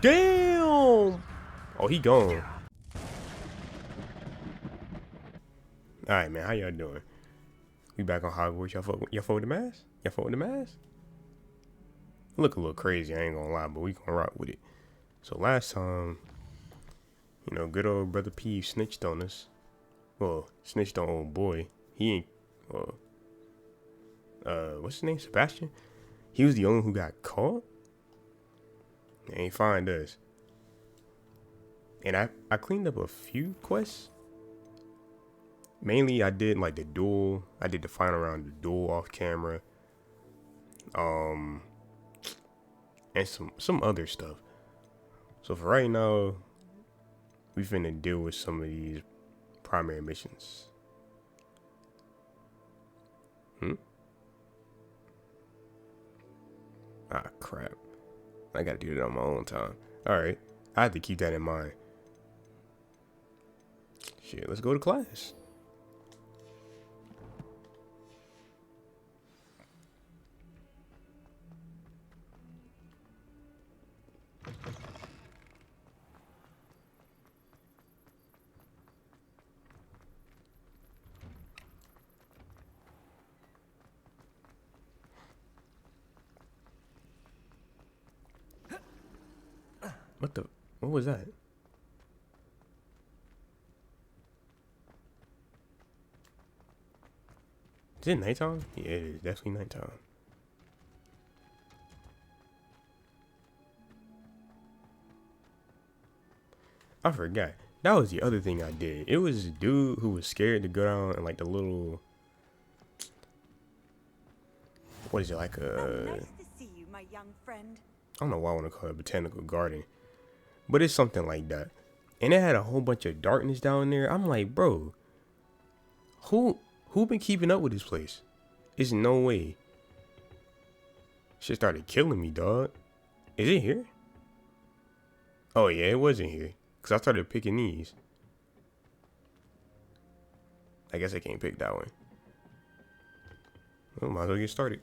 Damn! Oh, he gone. Alright, man. How y'all doing? We back on Hogwarts. Y'all fuck with the mask? Y'all fuck with the mask? Look a little crazy, I ain't gonna lie, but we gonna rock with it. So last time, you know, good old brother P snitched on us. Well, snitched on old boy. He ain't, what's his name? Sebastian? He was the only one who got caught? They ain't find us. And I cleaned up a few quests. Mainly I did like the duel. I did the final round of the duel off camera. And some other stuff. So for right now, we finna deal with some of these primary missions. Ah, crap. I gotta do that on my own time. Alright. I have to keep that in mind. Shit, let's go to class. What was that? Is it nighttime? Yeah, it is definitely nighttime. I forgot. That was the other thing I did. It was a dude who was scared to go down in like the little, what is it, like a, Nice to see you, my young friend. I don't know why I want to call it botanical garden, but it's something like that. And it had a whole bunch of darkness down there. I'm like, bro, who been keeping up with this place? It's no way. Shit started killing me, dog. Is it here? Oh yeah, it wasn't here. Cause I started picking these. I guess I can't pick that one. Well, might as well get started.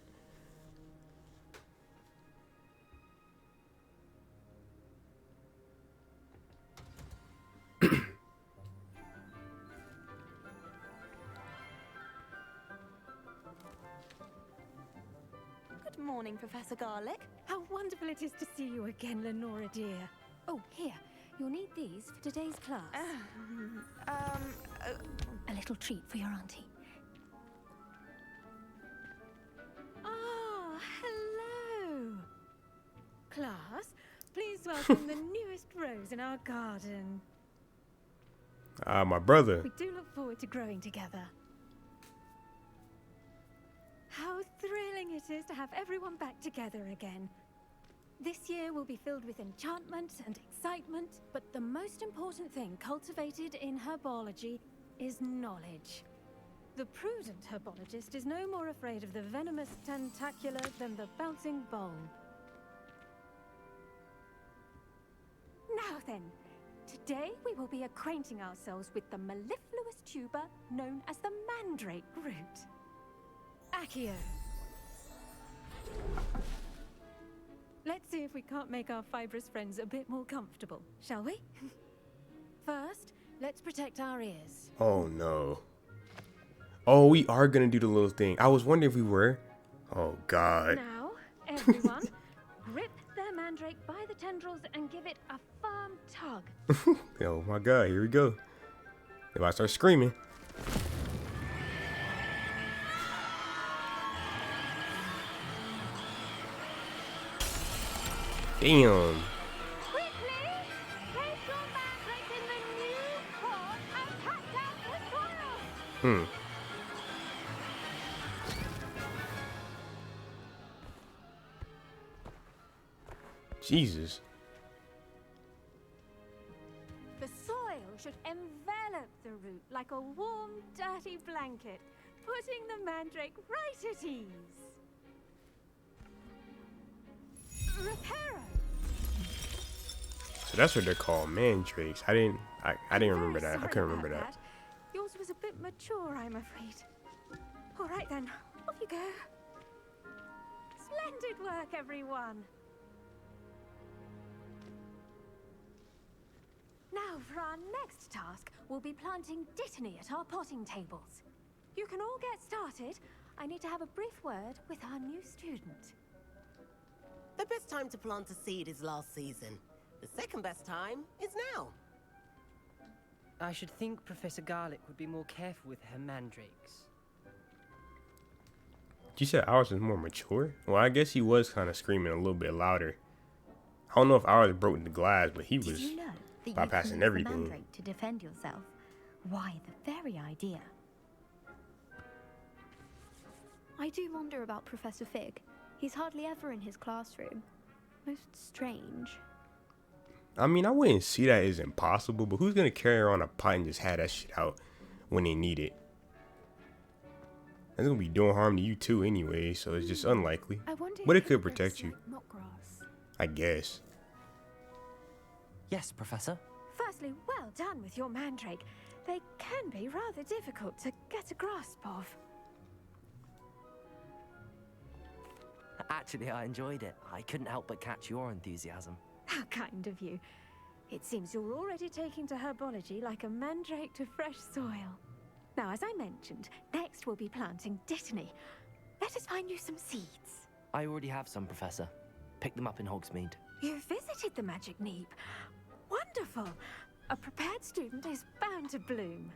Good morning, Professor Garlick. How wonderful it is to see you again, Lenora dear. Oh, here. You'll need these for today's class. A little treat for your auntie. Ah, hello. Class, please welcome the newest rose in our garden. My brother. We do look forward to growing together. How thrilling it is to have everyone back together again. This year will be filled with enchantment and excitement, but the most important thing cultivated in herbology is knowledge. The prudent herbologist is no more afraid of the venomous tentacular than the bouncing bowl. Now then, today we will be acquainting ourselves with the mellifluous tuber known as the mandrake root. Accio. Let's see if we can't make our fibrous friends a bit more comfortable, shall we? First, let's protect our ears. Oh no. Oh, we are gonna do the little thing. I was wondering if we were. Oh god. Now, everyone, grip their mandrake by the tendrils and give it a firm tug. Oh my god, here we go. If I start screaming. Damn. Quickly, place your mandrake in the new pot and cut down the soil. Jesus. The soil should envelop the root like a warm, dirty blanket, putting the mandrake right at ease. Reparo. So that's what they're called, mandrakes. I didn't remember that. I couldn't remember that. Yours was a bit mature, I'm afraid. All right then, off you go. Splendid work, everyone! Now, for our next task, we'll be planting dittany at our potting tables. You can all get started. I need to have a brief word with our new student. The best time to plant a seed is last season. The second best time is now. I should think Professor Garlick would be more careful with her mandrakes. You said ours was more mature? Well, I guess he was kind of screaming a little bit louder. I don't know if ours broke the glass, but he was Did you know that bypassing you can use everything. the mandrake to defend yourself? Why, the very idea. I do wonder about Professor Fig. He's hardly ever in his classroom. Most strange. I mean, I wouldn't see that as impossible, but who's gonna carry around a pot and just have that shit out when they need it? That's gonna be doing harm to you too anyway, so it's just unlikely. I wonder But if it could looks protect you, like mock grass. I guess. Yes, Professor. Firstly, well done with your mandrake. They can be rather difficult to get a grasp of. Actually, I enjoyed it. I couldn't help but catch your enthusiasm. How kind of you. It seems you're already taking to herbology like a mandrake to fresh soil. Now, as I mentioned, next we'll be planting dittany. Let us find you some seeds. I already have some, Professor. Picked them up in Hogsmeade. You visited the Magic Neep. Wonderful. A prepared student is bound to bloom.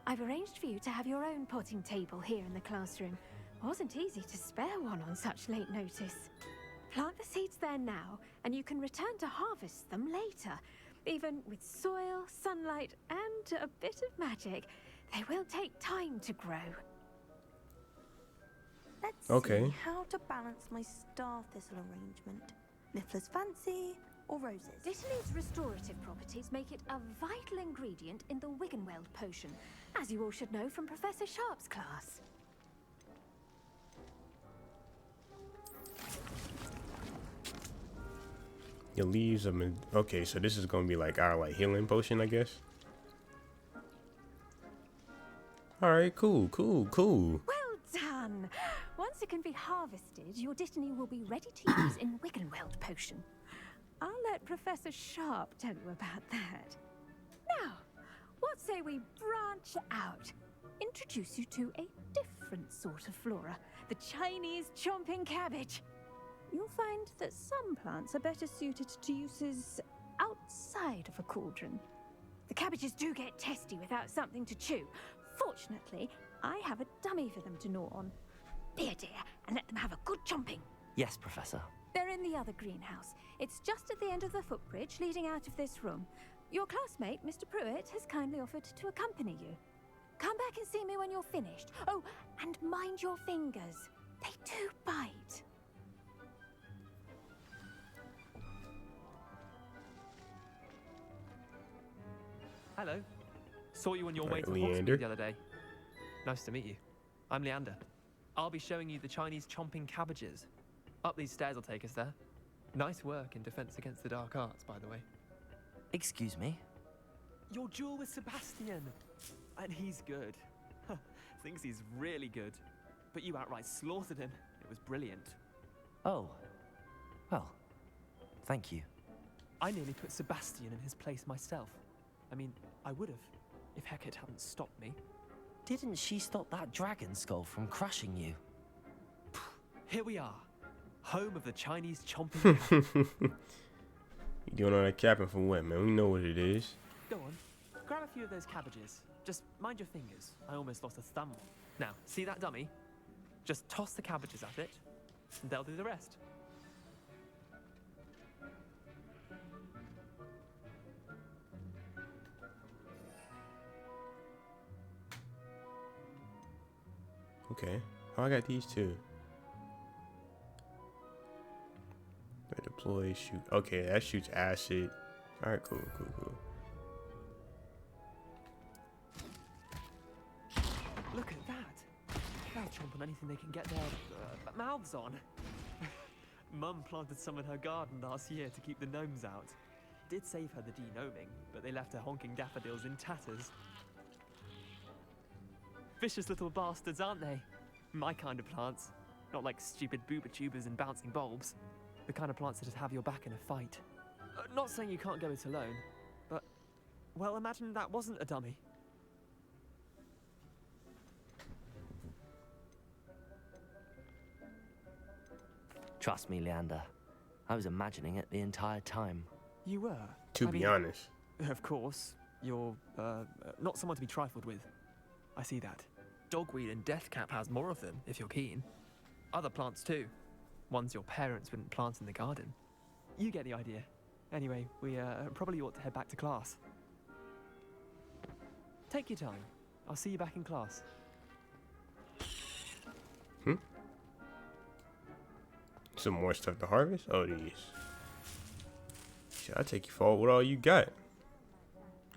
I've arranged for you to have your own potting table here in the classroom. Wasn't easy to spare one on such late notice. Plant the seeds there now, and you can return to harvest them later. Even with soil, sunlight, and a bit of magic, they will take time to grow. Let's Okay. see how to balance my star thistle arrangement. Niffler's fancy or roses? Dittany's restorative properties make it a vital ingredient in the Wiggenweld potion, as you all should know from Professor Sharp's class. Your leaves of okay, so this is gonna be like our healing potion, I guess. All right, cool. Well done! Once it can be harvested, your dittany will be ready to use in Wiggenweld potion. I'll let Professor Sharp tell you about that. Now, what say we branch out? Introduce you to a different sort of flora, the Chinese chomping cabbage. You'll find that some plants are better suited to uses outside of a cauldron. The cabbages do get testy without something to chew. Fortunately, I have a dummy for them to gnaw on. Be a dear and let them have a good chomping. Yes, Professor. They're in the other greenhouse. It's just at the end of the footbridge leading out of this room. Your classmate, Mr. Pruitt, has kindly offered to accompany you. Come back and see me when you're finished. Oh, and mind your fingers. They do bite. Hello. Saw you on your way Right, to Leander. Hogsmeade the other day. Nice to meet you. I'm Leander. I'll be showing you the Chinese chomping cabbages. Up these stairs will take us there. Nice work in defense against the dark arts, by the way. Excuse me? Your duel with Sebastian. And he's good. Thinks he's really good. But you outright slaughtered him. It was brilliant. Oh. Well, thank you. I nearly put Sebastian in his place myself. I mean, I would have, if Hecate hadn't stopped me. Didn't she stop that dragon skull from crushing you? Here we are. Home of the Chinese chomping cabbage. You doing all that capping for what, man? We know what it is. Go on, grab a few of those cabbages. Just mind your fingers. I almost lost a thumb. Now, see that dummy? Just toss the cabbages at it, and they'll do the rest. Okay. Oh, I got these too. Deploy, shoot. Okay, that shoots acid. All right, cool. Look at that. They'll chomp on anything they can get their mouths on. Mum planted some in her garden last year to keep the gnomes out. Did save her the de-gnoming, but they left her honking daffodils in tatters. Vicious little bastards, aren't they? My kind of plants. Not like stupid booba tubers and bouncing bulbs. The kind of plants that'd have your back in a fight. Not saying you can't go it alone, but, well, imagine that wasn't a dummy. Trust me, Leander. I was imagining it the entire time. You were? To be honest. Of course. You're, not someone to be trifled with. I see that. Dogweed and deathcap has more of them, if you're keen. Other plants too. Ones your parents wouldn't plant in the garden. You get the idea. Anyway, we probably ought to head back to class. Take your time. I'll see you back in class. Some more stuff to harvest? Oh, these. Shit, I'll take you forward with all you got.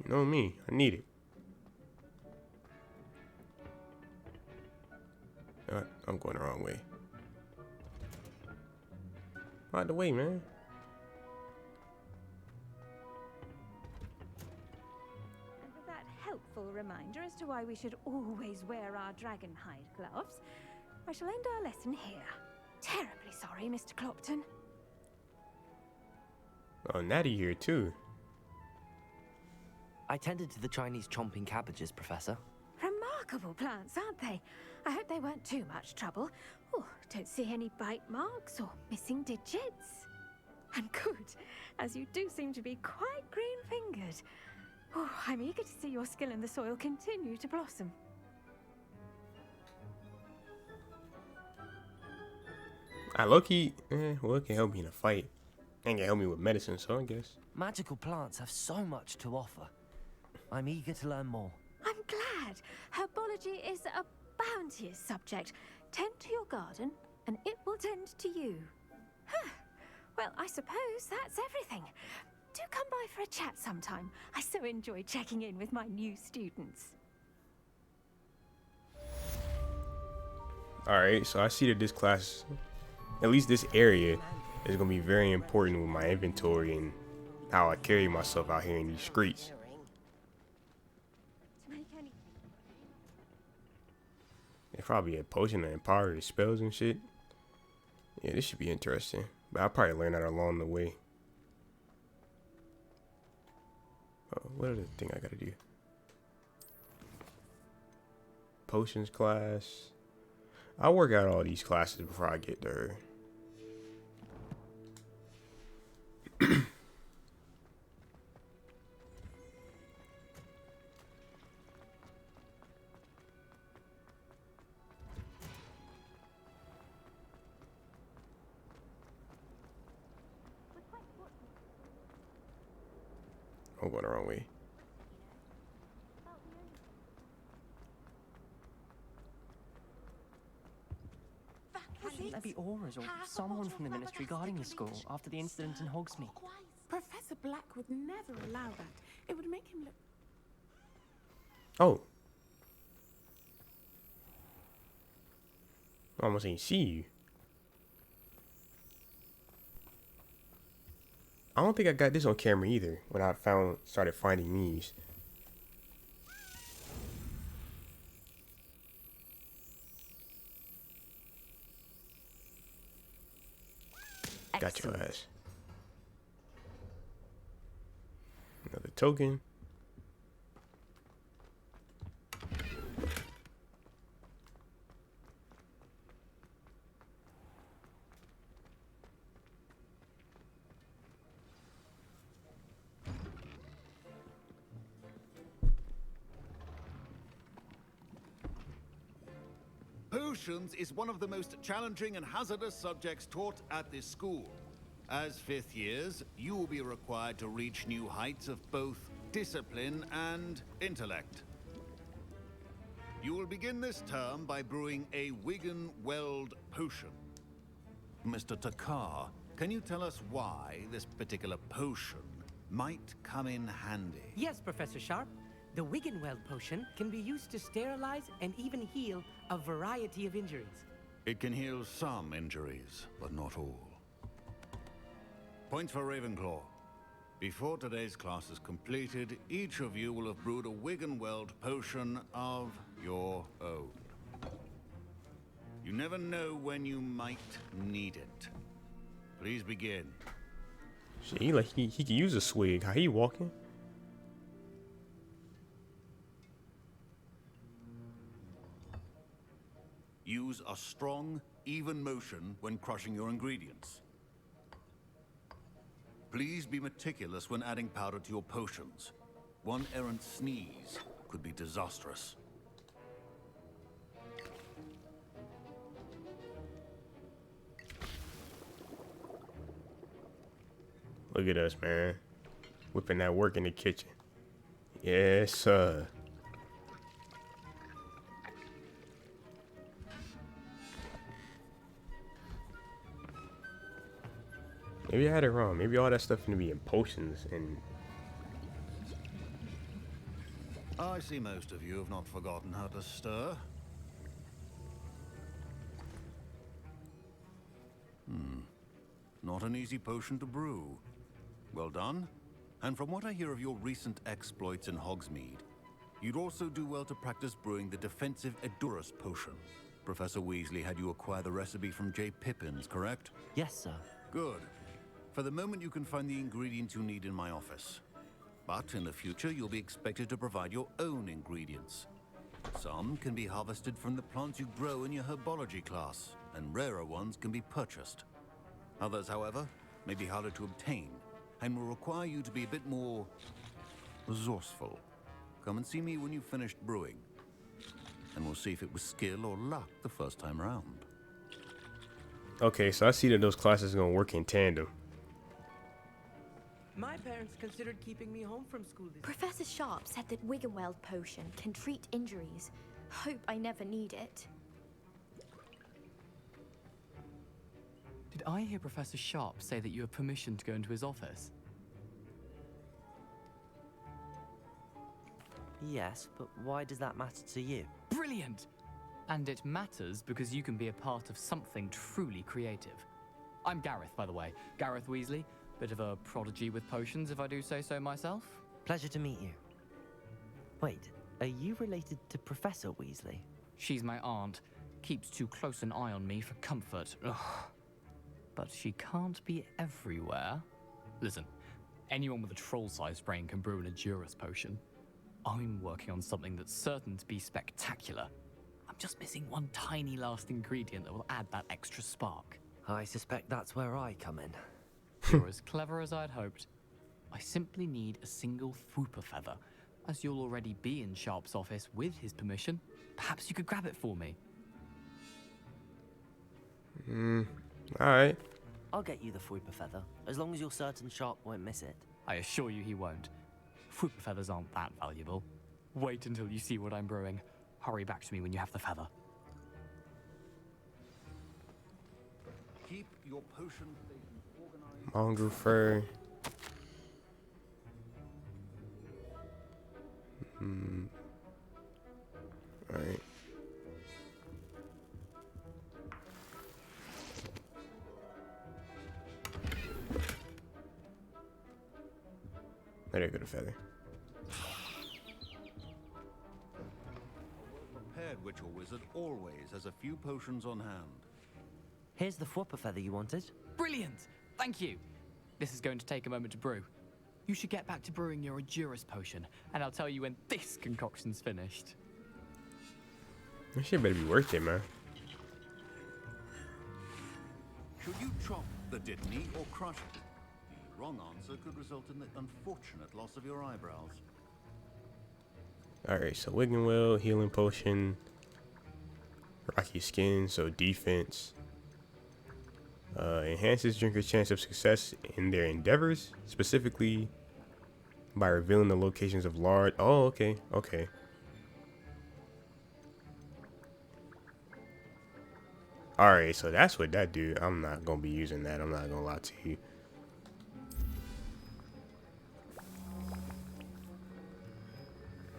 You know me. I need it. I'm going the wrong way. Out the way, man. And with that helpful reminder as to why we should always wear our dragon hide gloves, I shall end our lesson here. Terribly sorry, Mr. Clopton. Oh, Natty here too. I tended to the Chinese chomping cabbages, Professor. Remarkable plants, aren't they? I hope they weren't too much trouble. Oh, don't see any bite marks or missing digits. And good, as you do seem to be quite green-fingered. Oh, I'm eager to see your skill in the soil continue to blossom. I low-key, well, it can help me in a fight. Ain't gonna help me with medicine, so I guess. Magical plants have so much to offer. I'm eager to learn more. I'm glad. Herbology is a bounteous subject. Tend to your garden, and it will tend to you. Huh. Well, I suppose that's everything. Do come by for a chat sometime. I so enjoy checking in with my new students. Alright, so I see that this class, at least this area, is gonna be very important with my inventory and how I carry myself out here in these streets. They probably a potion to empower his spells and shit. Yeah, this should be interesting. But I'll probably learn that along the way. Oh, what other thing I gotta do? Potions class. I'll work out all these classes before I get there. I'm going the wrong way. Shouldn't there be auras or someone from the ministry guarding the school after the incident in Hogsmeade? Professor Black would never allow that. It would make him look... Oh. I almost ain't see you. I don't think I got this on camera either when I started finding these. Got your ass. Another token. Potions is one of the most challenging and hazardous subjects taught at this school. As fifth years, you will be required to reach new heights of both discipline and intellect. You will begin this term by brewing a Wiggen-Weld potion. Mr. Takar, can you tell us why this particular potion might come in handy? Yes, Professor Sharp. The Wiggen-Weld potion can be used to sterilize and even heal a variety of injuries. It can heal some injuries, but not all. Points for Ravenclaw. Before today's class is completed, each of you will have brewed a Wiggen-Weld potion of your own. You never know when you might need it. Please begin. Shit, he can use a swig. How he walking? Use a strong, even motion when crushing your ingredients. Please be meticulous when adding powder to your potions. One errant sneeze could be disastrous. Look at us, man. Whipping that work in the kitchen. Yes, sir. Maybe I had it wrong. Maybe all that stuff gonna be in potions and... I see most of you have not forgotten how to stir. Not an easy potion to brew. Well done. And from what I hear of your recent exploits in Hogsmeade, you'd also do well to practice brewing the defensive Edurus potion. Professor Weasley had you acquire the recipe from WHIPPIN's, correct? Yes, sir. Good. For the moment, you can find the ingredients you need in my office. But in the future, you'll be expected to provide your own ingredients. Some can be harvested from the plants you grow in your herbology class, and rarer ones can be purchased. Others, however, may be harder to obtain, and will require you to be a bit more resourceful. Come and see me when you've finished brewing, and we'll see if it was skill or luck the first time around. Okay, so I see that those classes are gonna work in tandem. My parents considered keeping me home from school this Professor Sharp said that Wiggenweld potion can treat injuries. Hope I never need it. Did I hear Professor Sharp say that you have permission to go into his office? Yes, but why does that matter to you? Brilliant! And it matters because you can be a part of something truly creative. I'm Gareth, by the way. Gareth Weasley. Bit of a prodigy with potions, if I do say so myself. Pleasure to meet you. Wait, are you related to Professor Weasley? She's my aunt. Keeps too close an eye on me for comfort. Ugh. But she can't be everywhere. Listen, anyone with a troll-sized brain can brew an Edurus potion. I'm working on something that's certain to be spectacular. I'm just missing one tiny last ingredient that will add that extra spark. I suspect that's where I come in. You're as clever as I'd hoped. I simply need a single Whooper feather. As you'll already be in Sharp's office with his permission, perhaps you could grab it for me. Alright. I'll get you the Whooper feather, as long as you're certain Sharp won't miss it. I assure you he won't. Whooper feathers aren't that valuable. Wait until you see what I'm brewing. Hurry back to me when you have the feather. Keep your potion stations organized. Mongrel fur. Alright. There you go, the feather. Prepared witch or wizard always has a few potions on hand. Here's the Whooper feather you wanted. Brilliant! Thank you. This is going to take a moment to brew. You should get back to brewing your Edurus potion, and I'll tell you when this concoction's finished. This shit better be worth it, man. Should you chop the Dittany or crush it? The wrong answer could result in the unfortunate loss of your eyebrows. Alright, so Wiggenweld, healing potion, rocky skin, so defense. Enhances drinkers' chance of success in their endeavors, specifically by revealing the locations of large... Oh, okay, okay. Alright, so that's what that do. I'm not going to be using that. I'm not going to lie to you.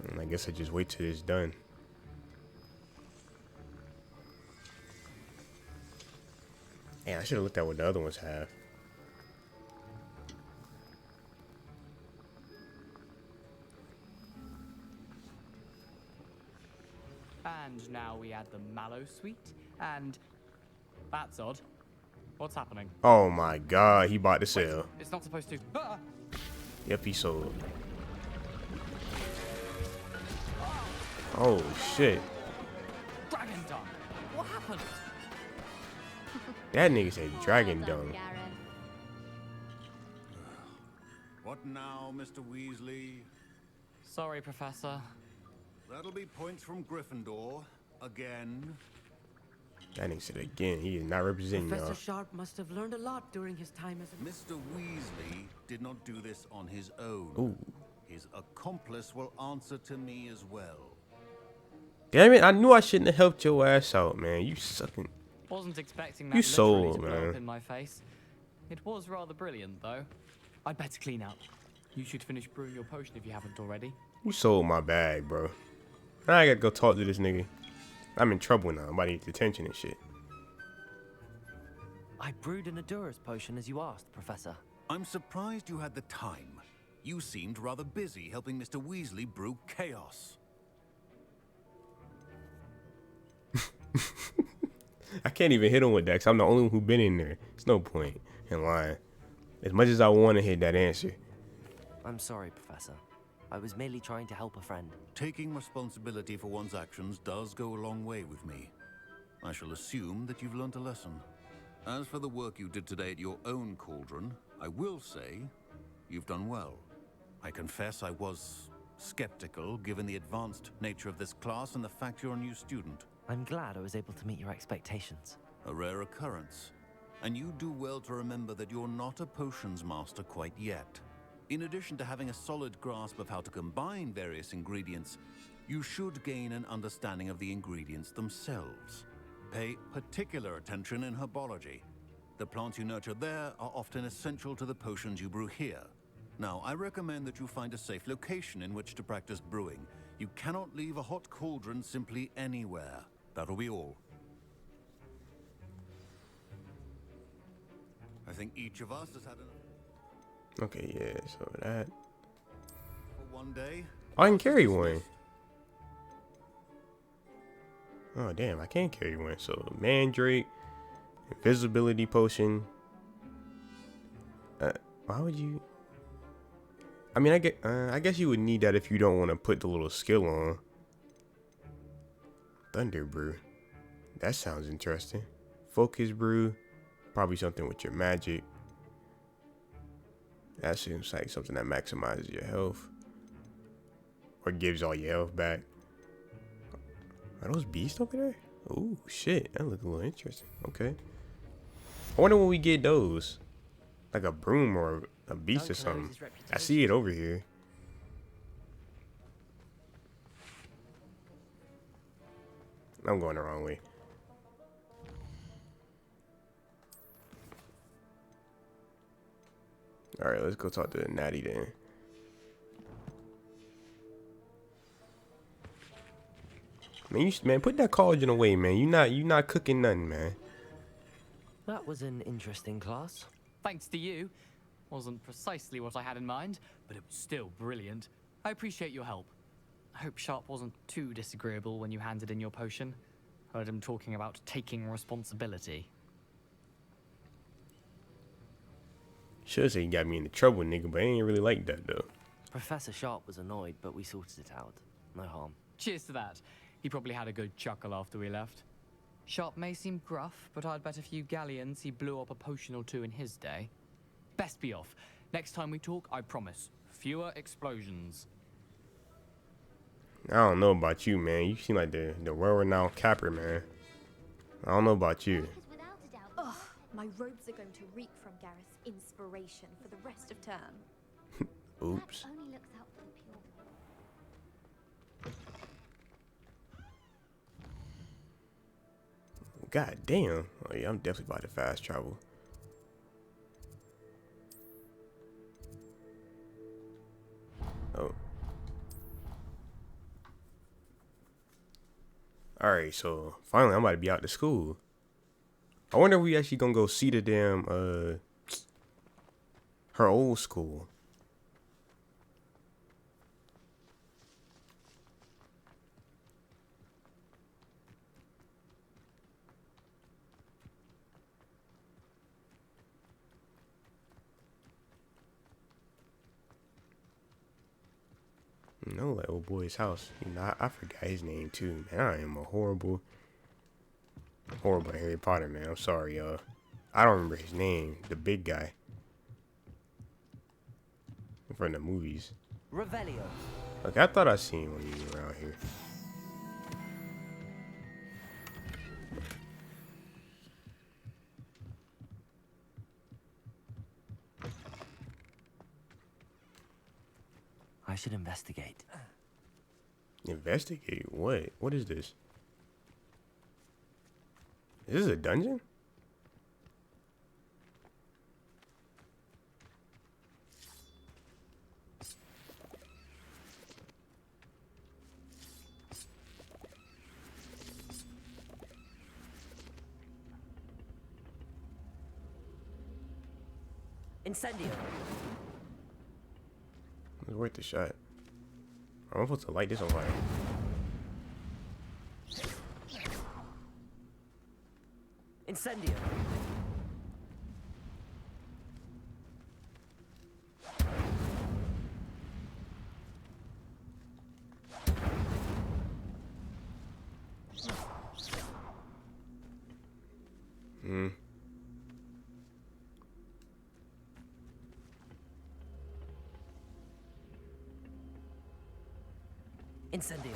And I guess I just wait till it's done. Yeah, I should have looked at what the other ones have. And now we add the mallow sweet? And that's odd. What's happening? Oh my god, he bought the sale. It's not supposed to. Ah! Yep, he sold. Oh shit. Dragon dung. What happened? That nigga said dragon dung. What now, Mr. Weasley? Sorry, Professor. That'll be points from Gryffindor. Again. That nigga said again. He is not representing Professor y'all. Sharp must have learned a lot during his time as a... Mr. Weasley did not do this on his own. Ooh. His accomplice will answer to me as well. Damn it, I knew I shouldn't have helped your ass out, man. You sucking. Wasn't expecting that You literally sold, to blow man. up in my face. It was rather brilliant, though. I'd better clean up. You should finish brewing your potion if you haven't already. You sold my bag, bro. Now I gotta go talk to this nigga. I'm in trouble now. I'm about to get detention and shit. I brewed an Adura's potion as you asked, Professor. I'm surprised you had the time. You seemed rather busy helping Mr. Weasley brew chaos. I can't even hit him with that 'cause I'm the only one who been in there. There's no point in lying. As much as I want to hit that answer. I'm sorry, Professor. I was merely trying to help a friend. Taking responsibility for one's actions does go a long way with me. I shall assume that you've learnt a lesson. As for the work you did today at your own cauldron, I will say you've done well. I confess I was skeptical given the advanced nature of this class and the fact you're a new student. I'm glad I was able to meet your expectations. A rare occurrence. And you do well to remember that you're not a potions master quite yet. In addition to having a solid grasp of how to combine various ingredients, you should gain an understanding of the ingredients themselves. Pay particular attention in herbology. The plants you nurture there are often essential to the potions you brew here. Now, I recommend that you find a safe location in which to practice brewing. You cannot leave a hot cauldron simply anywhere. That'll be all. I think each of us has had enough. Okay, yeah, so that. For one day. I can carry one. Oh, damn, I can't carry one. So, Mandrake, invisibility potion. Why would you? I mean, I guess you would need that if you don't want to put the little skill on. Thunder brew. That sounds interesting. Focus brew. Probably something with your magic. That seems like something that maximizes your health. Or gives all your health back. Are those beasts over there? Oh, shit. That looks a little interesting. Okay. I wonder when we get those. Like a broom or a beast or something. I see it over here. I'm going the wrong way. Alright, let's go talk to Natty then. Man, put that collagen away, man. You not cooking nothing, man. That was an interesting class. Thanks to you. Wasn't precisely what I had in mind, but it was still brilliant. I appreciate your help. I hope Sharp wasn't too disagreeable when you handed in your potion. Heard him talking about taking responsibility. Should say you got me into trouble, nigga, but I ain't really like that, though. Professor Sharp was annoyed, but we sorted it out. No harm. Cheers to that. He probably had a good chuckle after we left. Sharp may seem gruff, but I'd bet a few galleons he blew up a potion or two in his day. Best be off. Next time we talk, I promise. Fewer explosions. I don't know about you, man. You seem like the well-renowned capper, man. I don't know about you. Ugh, my robes are going to reek from Gareth's inspiration for the rest of term. Oops. Only looks out for the pure. God damn. Oh yeah, I'm definitely about to fast travel. Oh. Alright, so finally I'm about to be out to school. I wonder if we actually gonna go see the damn her old school. No, like old boy's house. You know, I forgot his name too, man. I am a horrible Harry Potter, man. I'm sorry, y'all. I don't remember his name. The big guy from the movies. Revelio. Okay, I thought I seen one of you around here. I should investigate. Investigate? What? What is this? Is this a dungeon? Incendio. It's worth the shot. I'm supposed to light this on fire. Incendio. Incendio.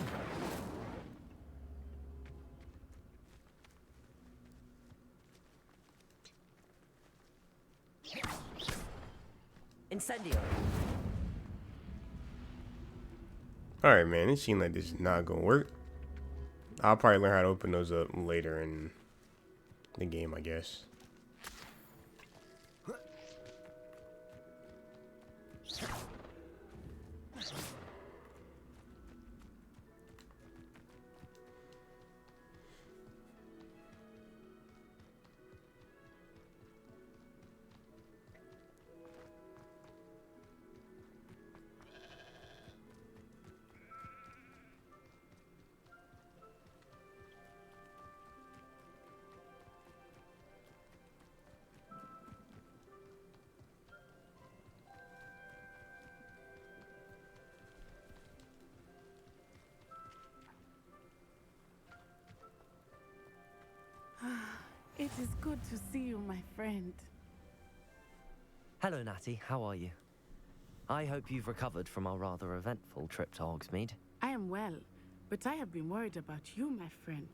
Incendio. Alright, man. It seems like this is not gonna work. I'll probably learn how to open those up later in the game, I guess. It is good to see you, my friend. Hello, Natty. How are you? I hope you've recovered from our rather eventful trip to Hogsmeade. I am well, but I have been worried about you, my friend.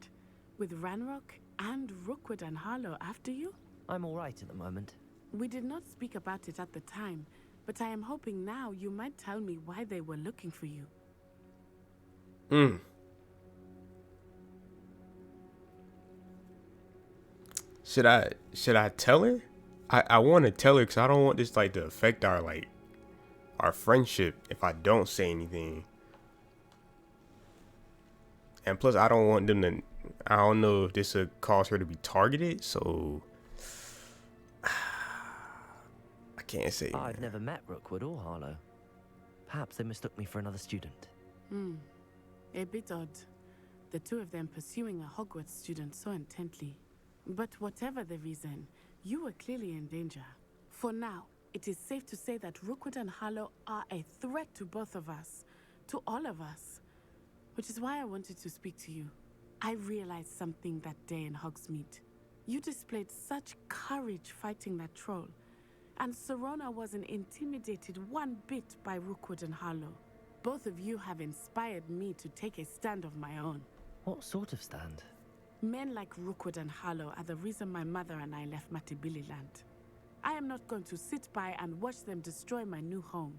With Ranrock and Rookwood and Harlow after you? I'm all right at the moment. We did not speak about it at the time, but I am hoping now you might tell me why they were looking for you. Should I tell her? I want to tell her because I don't want this like to affect our friendship if I don't say anything. And plus, I don't want them to. I don't know if this would cause her to be targeted, so I can't say. I've never met Rookwood or Harlow. Perhaps they mistook me for another student. A bit odd. The two of them pursuing a Hogwarts student so intently. But whatever the reason, you were clearly in danger. For now, it is safe to say that Rookwood and Harlow are a threat to both of us. To all of us. Which is why I wanted to speak to you. I realized something that day in Hogsmeade. You displayed such courage fighting that troll. And Serona wasn't intimidated one bit by Rookwood and Harlow. Both of you have inspired me to take a stand of my own. What sort of stand? Men like Rookwood and Harlow are the reason my mother and I left Matibili land. I am not going to sit by and watch them destroy my new home.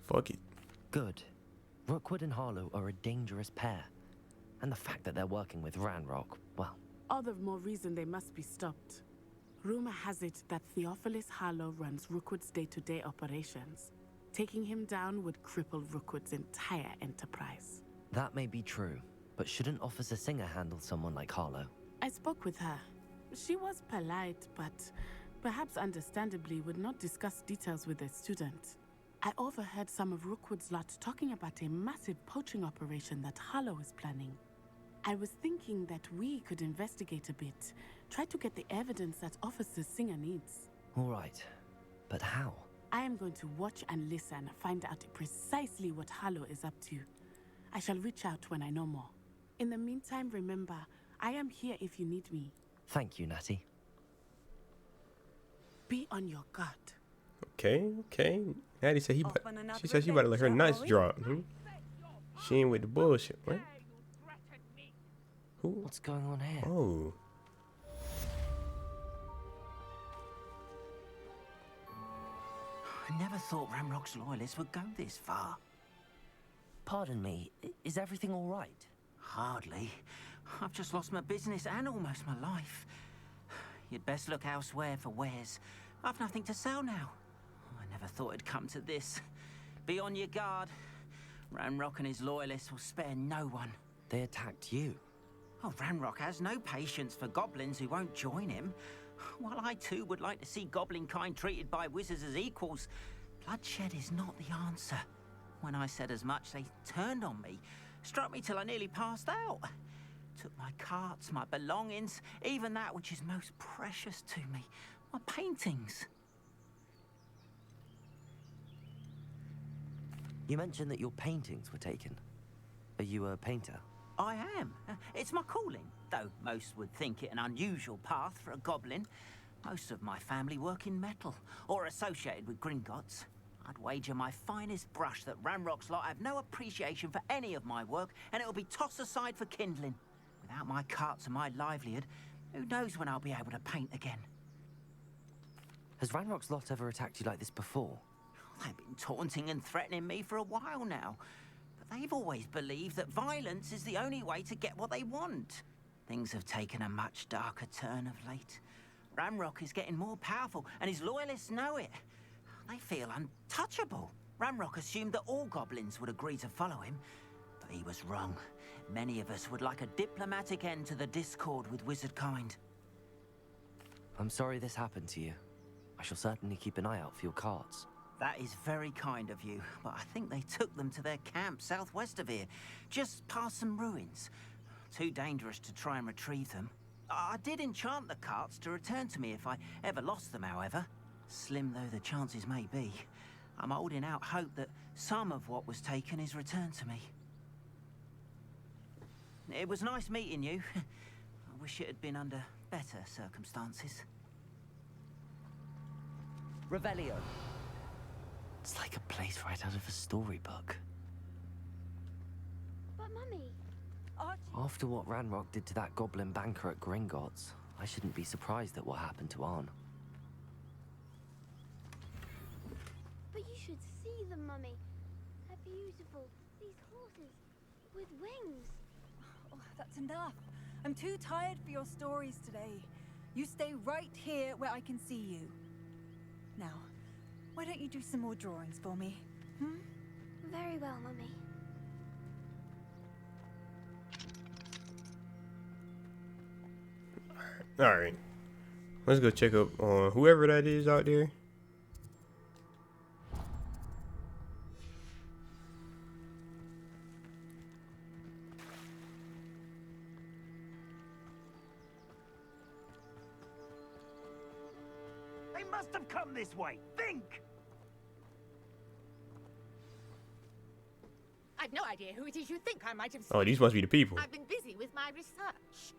Fuck it. Good. Rookwood and Harlow are a dangerous pair. And the fact that they're working with Ranrock, well... All the more reason they must be stopped. Rumor has it that Theophilus Harlow runs Rookwood's day-to-day operations. Taking him down would cripple Rookwood's entire enterprise. That may be true, but shouldn't Officer Singer handle someone like Harlow? I spoke with her. She was polite, but perhaps understandably would not discuss details with a student. I overheard some of Rookwood's lot talking about a massive poaching operation that Harlow is planning. I was thinking that we could investigate a bit. Try to get the evidence that Officer Singer needs. All right. But how? I am going to watch and listen, find out precisely what Harlow is up to. I shall reach out when I know more. In the meantime, remember, I am here if you need me. Thank you, Natty. Be on your guard. Okay, okay. Natty said she said she about to let her nuts drop. She ain't with the bullshit, right? Who? What's going on here? Oh. I never thought Ramrock's loyalists would go this far. Pardon me, is everything all right? Hardly. I've just lost my business and almost my life. You'd best look elsewhere for wares. I've nothing to sell now. I never thought it'd come to this. Be on your guard. Ramrock and his loyalists will spare no one. They attacked you. Oh, Ramrock has no patience for goblins who won't join him. While I too would like to see goblin kind treated by wizards as equals, bloodshed is not the answer. When I said as much, they turned on me, struck me till I nearly passed out. Took my carts, my belongings, even that which is most precious to me, my paintings. You mentioned that your paintings were taken. Are you a painter? I am. It's my calling, though most would think it an unusual path for a goblin. Most of my family work in metal, or associated with Gringotts. I'd wager my finest brush that Ramrock's lot have no appreciation for any of my work, and it'll be tossed aside for kindling. Without my carts and my livelihood, who knows when I'll be able to paint again? Has Ranrock's lot ever attacked you like this before? They've been taunting and threatening me for a while now. But they've always believed that violence is the only way to get what they want. Things have taken a much darker turn of late. Ramrock is getting more powerful, and his loyalists know it. They feel untouchable. Ramrock assumed that all goblins would agree to follow him, but he was wrong. Many of us would like a diplomatic end to the discord with wizard kind. I'm sorry this happened to you. I shall certainly keep an eye out for your carts. That is very kind of you, but I think they took them to their camp southwest of here, just past some ruins. Too dangerous to try and retrieve them. I did enchant the carts to return to me if I ever lost them, however. Slim though the chances may be, I'm holding out hope that some of what was taken is returned to me. It was nice meeting you. I wish it had been under better circumstances. Revelio. It's like a place right out of a storybook. But Mummy... After what Ranrock did to that goblin banker at Gringotts, I shouldn't be surprised at what happened to Arn. But you should see them, Mummy. They're beautiful. These horses with wings. Oh, that's enough. I'm too tired for your stories today. You stay right here where I can see you. Now, why don't you do some more drawings for me? Hmm? Very well, Mummy. Alright. Let's go check up on whoever that is out there. They must have come this way. Think! I've no idea who it is you think I might have seen. Oh, these must be the people. I've been busy with my research.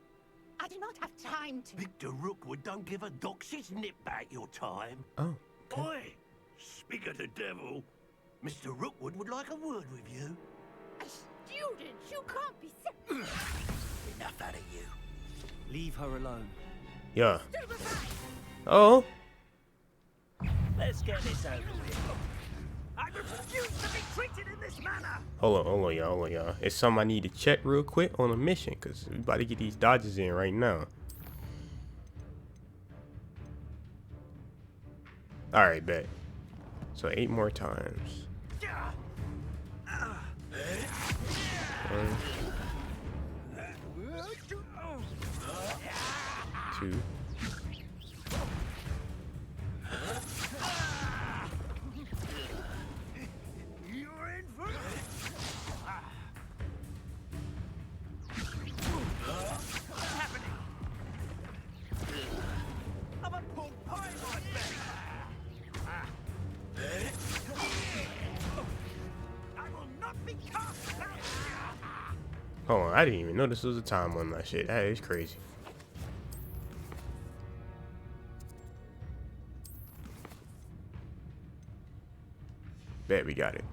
I do not have time to... Victor Rookwood don't give a doxy's nip back your time. Oh. Okay. Oi! Speak of the devil. Mr. Rookwood would like a word with you. A student? You can't be serious. Enough out of you. Leave her alone. Yeah. Oh. Let's get this over with. I refuse to be treated in this manner. Hold on, y'all. It's something I need to check real quick on a mission, because we about to get these dodges in right now. Alright, bet. So 8 more times. 1, 2. Hold on, I didn't even know this was a time on that shit. That is crazy. Bet we got it.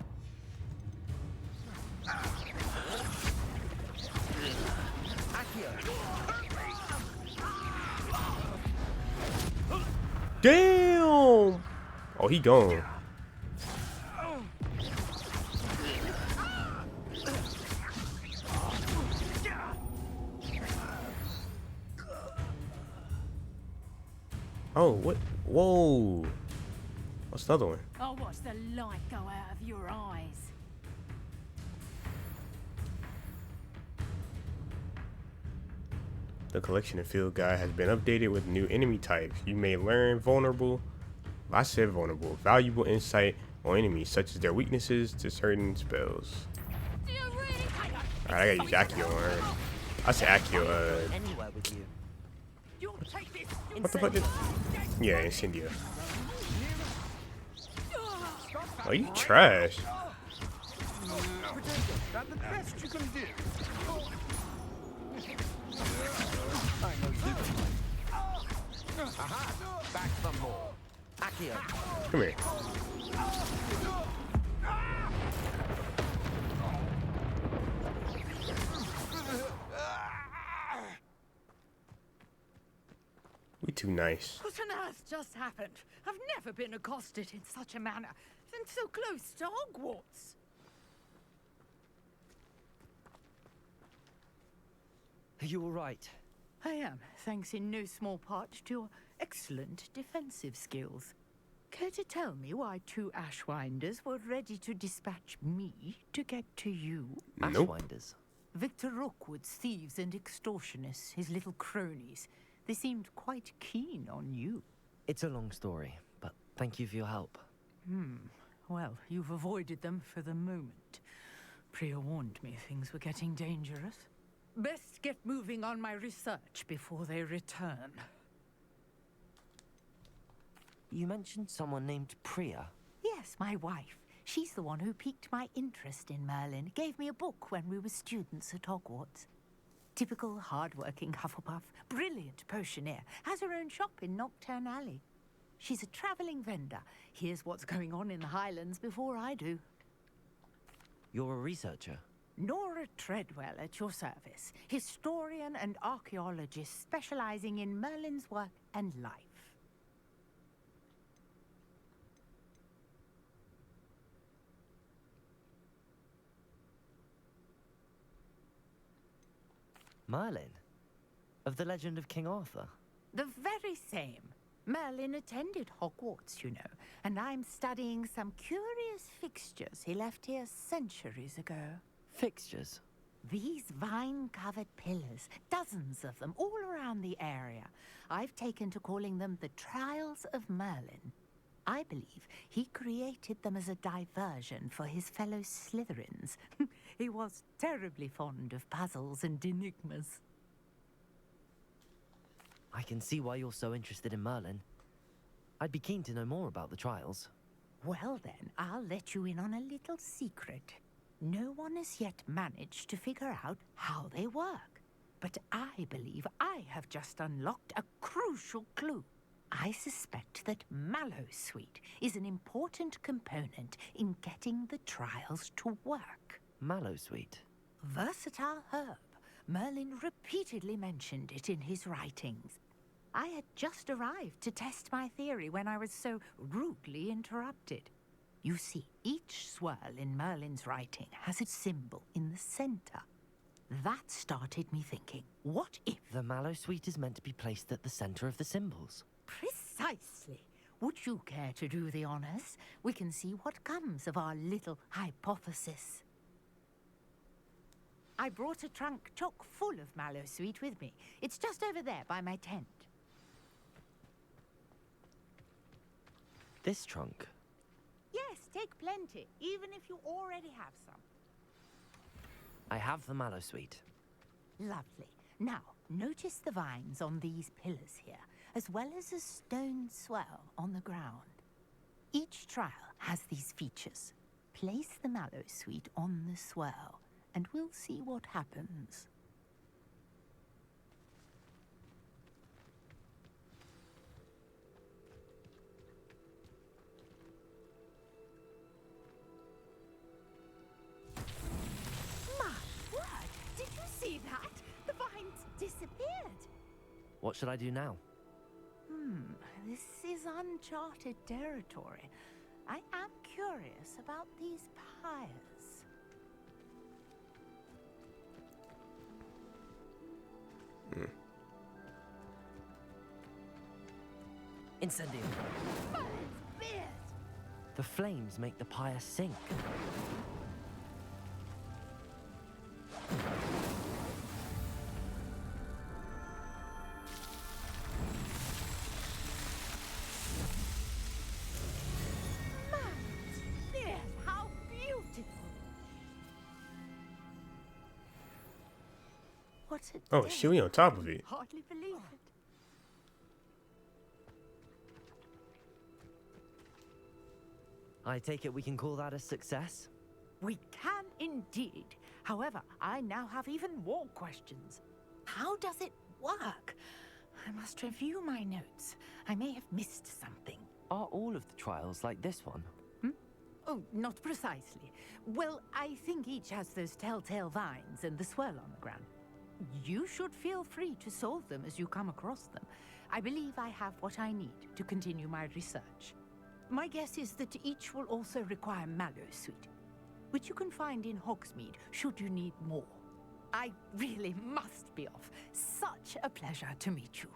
Damn! Oh, he gone. Oh, what? Whoa. What's the other one? I'll watch the light go out of your eyes. The collection and field guide has been updated with new enemy types. You may learn vulnerable, valuable insight on enemies, such as their weaknesses to certain spells. Alright, I gotta use Accio on her. I say Accio, Anywhere with you. what the fuck did... Yeah, Incendio. Oh, you trash. That's the best you can do. Aha! Back some more. Accio. Come here. We too nice. What on earth just happened? I've never been accosted in such a manner, and so close to Hogwarts. Are you all right? I am, thanks in no small part to your excellent defensive skills. Care to tell me why two Ashwinders were ready to dispatch me to get to you? Nope. Ashwinders? Victor Rookwood's thieves and extortionists, his little cronies. They seemed quite keen on you. It's a long story, but thank you for your help. Well, you've avoided them for the moment. Priya warned me things were getting dangerous. Best get moving on my research before they return. You mentioned someone named Priya. Yes, my wife. She's the one who piqued my interest in Merlin. Gave me a book when we were students at Hogwarts. Typical hard-working Hufflepuff, brilliant potioneer, has her own shop in Nocturne Alley. She's a travelling vendor. Hears what's going on in the Highlands before I do. You're a researcher? Nora Treadwell at your service, historian and archaeologist specializing in Merlin's work and life. Merlin? Of the legend of King Arthur? The very same. Merlin attended Hogwarts, you know, and I'm studying some curious fixtures he left here centuries ago. Fixtures? These vine-covered pillars, dozens of them, all around the area. I've taken to calling them the Trials of Merlin. I believe he created them as a diversion for his fellow Slytherins. He was terribly fond of puzzles and enigmas. I can see why you're so interested in Merlin. I'd be keen to know more about the trials. Well then, I'll let you in on a little secret. No one has yet managed to figure out how they work. But I believe I have just unlocked a crucial clue. I suspect that Mallowsweet is an important component in getting the trials to work. Mallowsweet? Versatile herb. Merlin repeatedly mentioned it in his writings. I had just arrived to test my theory when I was so rudely interrupted. You see, each swirl in Merlin's writing has its symbol in the center. That started me thinking, what if... The Mallowsweet is meant to be placed at the center of the symbols. Precisely. Would you care to do the honors? We can see what comes of our little hypothesis. I brought a trunk chock full of Mallowsweet with me. It's just over there by my tent. This trunk? Yes, take plenty, even if you already have some. I have the Mallowsweet. Lovely. Now, notice the vines on these pillars here, as well as a stone swell on the ground. Each trial has these features. Place the Mallowsweet on the swirl. and we'll see what happens. My word! Did you see that? The vines disappeared. What should I do now? This is uncharted territory. I am curious about these pyres. Incendio. The flames make the pyre sink. Yes, how beautiful! What a Oh, day. shit, we on top of it. Hardly believe it. I take it we can call that a success? We can indeed. However, I now have even more questions. How does it work? I must review my notes. I may have missed something. Are all of the trials like this one? Oh, not precisely. Well, I think each has those telltale vines and the swirl on the ground. You should feel free to solve them as you come across them. I believe I have what I need to continue my research. My guess is that each will also require Mallowsweet, which you can find in Hogsmeade should you need more. I really must be off. Such a pleasure to meet you.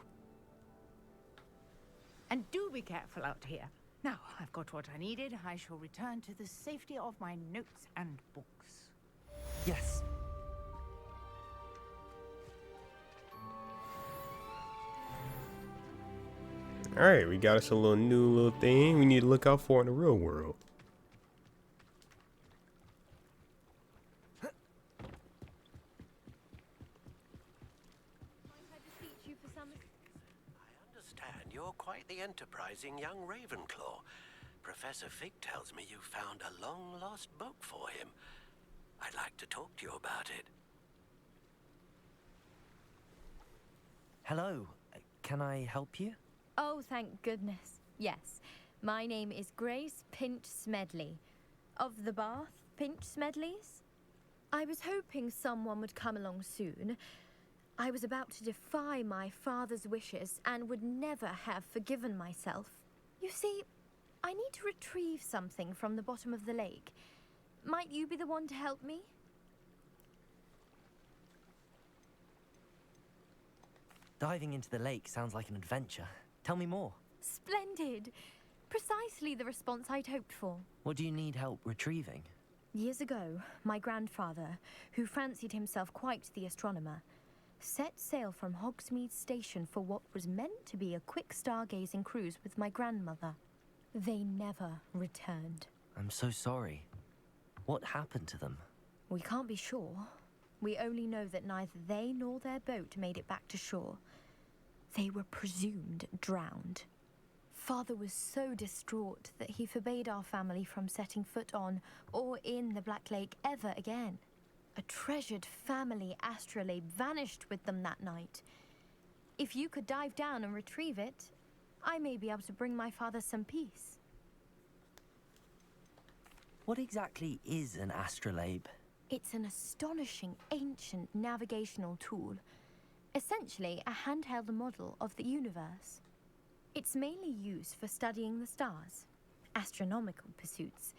And do be careful out here. Now, I've got what I needed. I shall return to the safety of my notes and books. Yes. Alright, we got us a new little thing we need to look out for in the real world. I understand you're quite the enterprising young Ravenclaw. Professor Fig tells me you found a long-lost book for him. I'd like to talk to you about it. Hello. Can I help you? Oh, thank goodness. Yes. My name is Grace Pinch Smedley. Of the Bath Pinch Smedleys? I was hoping someone would come along soon. I was about to defy my father's wishes and would never have forgiven myself. You see, I need to retrieve something from the bottom of the lake. Might you be the one to help me? Diving into the lake sounds like an adventure. Tell me more. Splendid! Precisely the response I'd hoped for. What do you need help retrieving? Years ago, my grandfather, who fancied himself quite the astronomer, set sail from Hogsmeade Station for what was meant to be a quick stargazing cruise with my grandmother. They never returned. I'm so sorry. What happened to them? We can't be sure. We only know that neither they nor their boat made it back to shore. They were presumed drowned. Father was so distraught that he forbade our family from setting foot on or in the Black Lake ever again. A treasured family astrolabe vanished with them that night. If you could dive down and retrieve it, I may be able to bring my father some peace. What exactly is an astrolabe? It's an astonishing ancient navigational tool. Essentially a handheld model of the universe. It's mainly used for studying the stars, astronomical pursuits,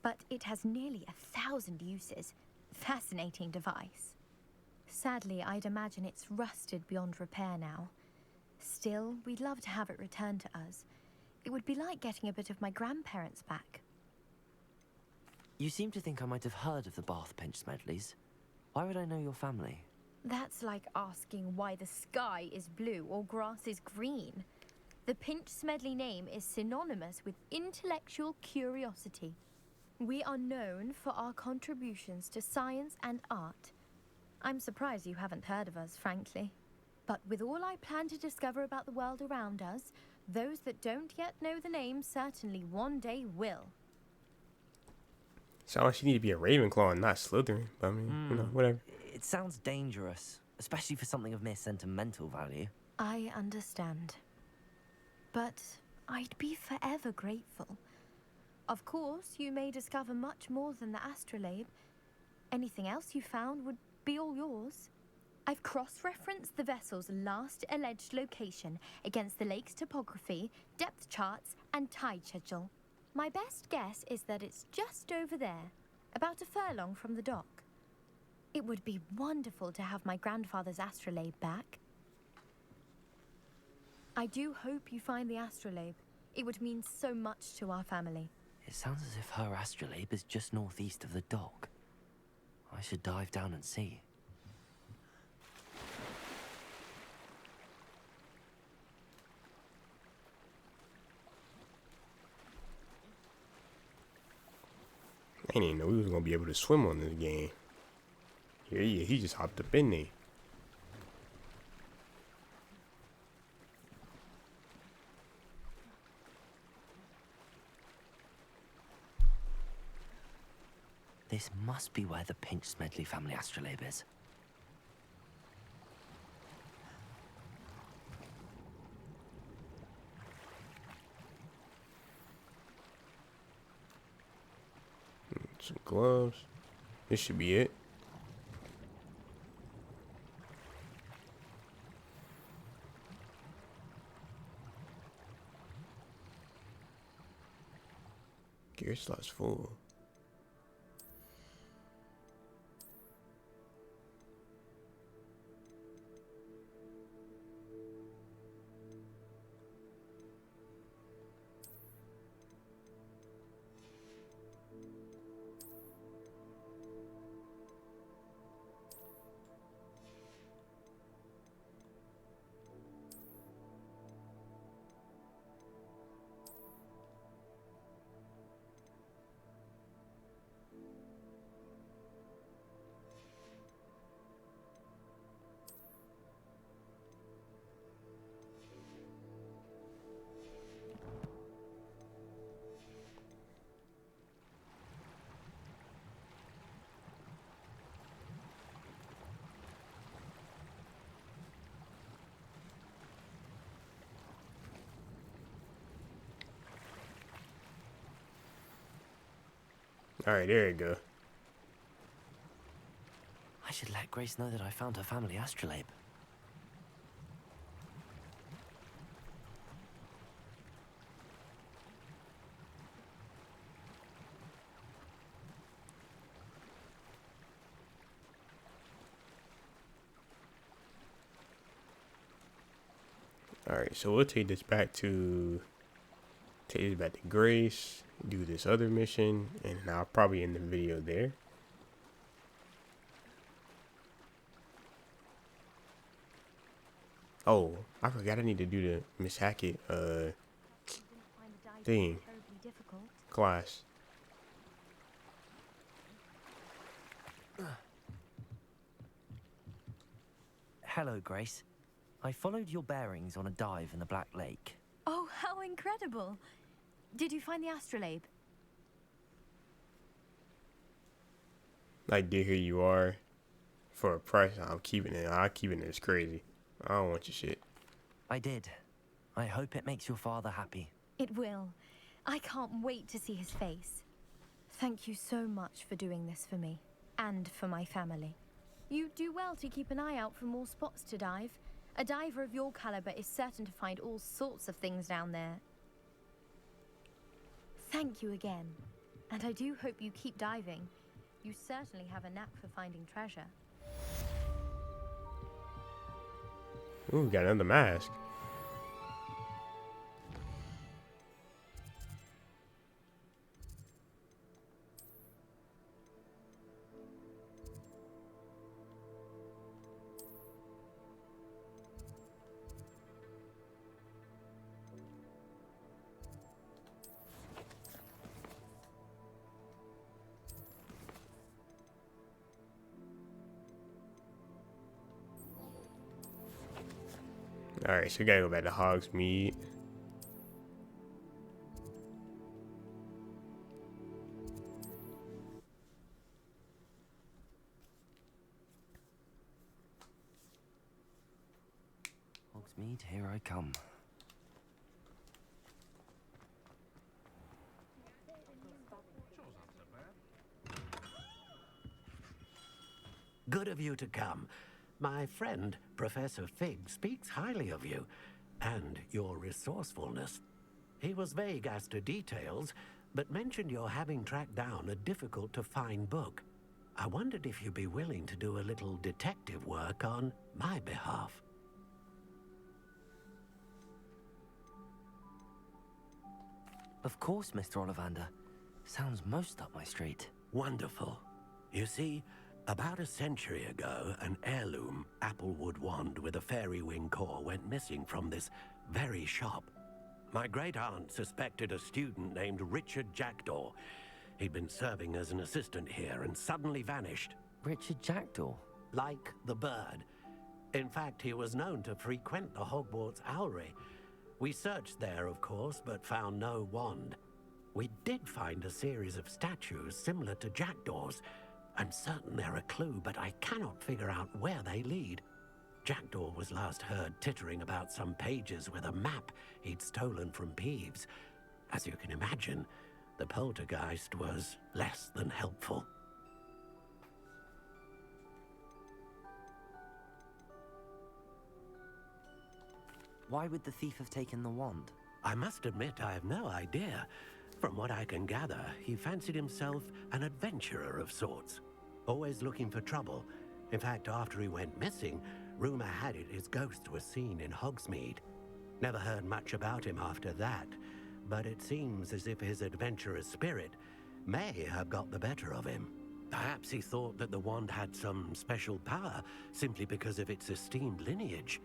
but it has nearly 1,000 uses. Fascinating device. Sadly, I'd imagine it's rusted beyond repair now. Still, we'd love to have it returned to us. It would be like getting a bit of my grandparents back. You seem to think I might have heard of the Bath Pinch Smedleys. Why would I know your family? That's like asking why the sky is blue or grass is green. The Pinch Smedley name is synonymous with intellectual curiosity. We are known for our contributions to science and art. I'm surprised you haven't heard of us, frankly. But with all I plan to discover about the world around us, those that don't yet know the name certainly one day will. Sounds like she need to be a Ravenclaw and not Slytherin. But I mean, you know, whatever. It sounds dangerous, especially for something of mere sentimental value. I understand. But I'd be forever grateful. Of course, you may discover much more than the astrolabe. Anything else you found would be all yours. I've cross-referenced the vessel's last alleged location against the lake's topography, depth charts, and tide schedule. My best guess is that it's just over there, about a furlong from the dock. It would be wonderful to have my grandfather's astrolabe back. I do hope you find the astrolabe. It would mean so much to our family. It sounds as if her astrolabe is just northeast of the dock. I should dive down and see. I didn't even know we was gonna be able to swim on this game. Yeah, he just hopped up in there. This must be where the Pinch Smedley family astrolabe is. Some gloves. This should be it. Gear slot's full. Alright, there you go. I should let Grace know that I found her family astrolabe. Alright, so we'll take this back to Grace, do this other mission, and I'll probably end the video there. Oh, I forgot I need to do the Miss Hackett thing class. Hello, Grace. I followed your bearings on a dive in the Black Lake. Oh, how incredible! Did you find the astrolabe? Like, dear, here you are. For a price, I'm keeping it. I'm keeping it. It's crazy. I don't want your shit. I did. I hope it makes your father happy. It will. I can't wait to see his face. Thank you so much for doing this for me. And for my family. You do well to keep an eye out for more spots to dive. A diver of your caliber is certain to find all sorts of things down there. Thank you again. And I do hope you keep diving. You certainly have a knack for finding treasure. Ooh, we got another mask. Alright, so we gotta go back to Hogsmeade. Hogsmeade, here I come. Good of you to come. My friend, Professor Fig, speaks highly of you and your resourcefulness. He was vague as to details, but mentioned your having tracked down a difficult-to-find book. I wondered if you'd be willing to do a little detective work on my behalf. Of course, Mr. Ollivander. Sounds most up my street. Wonderful. You see, about a century ago, an heirloom applewood wand with a fairy wing core went missing from this very shop. My great-aunt suspected a student named Richard Jackdaw. He'd been serving as an assistant here and suddenly vanished. Richard Jackdaw? Like the bird. In fact, he was known to frequent the Hogwarts Owlery. We searched there, of course, but found no wand. We did find a series of statues similar to Jackdaw's. I'm certain they're a clue, but I cannot figure out where they lead. Jackdaw was last heard tittering about some pages with a map he'd stolen from Peeves. As you can imagine, the poltergeist was less than helpful. Why would the thief have taken the wand? I must admit I have no idea. From what I can gather, he fancied himself an adventurer of sorts, always looking for trouble. In fact, after he went missing, rumor had it his ghost was seen in Hogsmeade. Never heard much about him after that, but it seems as if his adventurous spirit may have got the better of him. Perhaps he thought that the wand had some special power simply because of its esteemed lineage.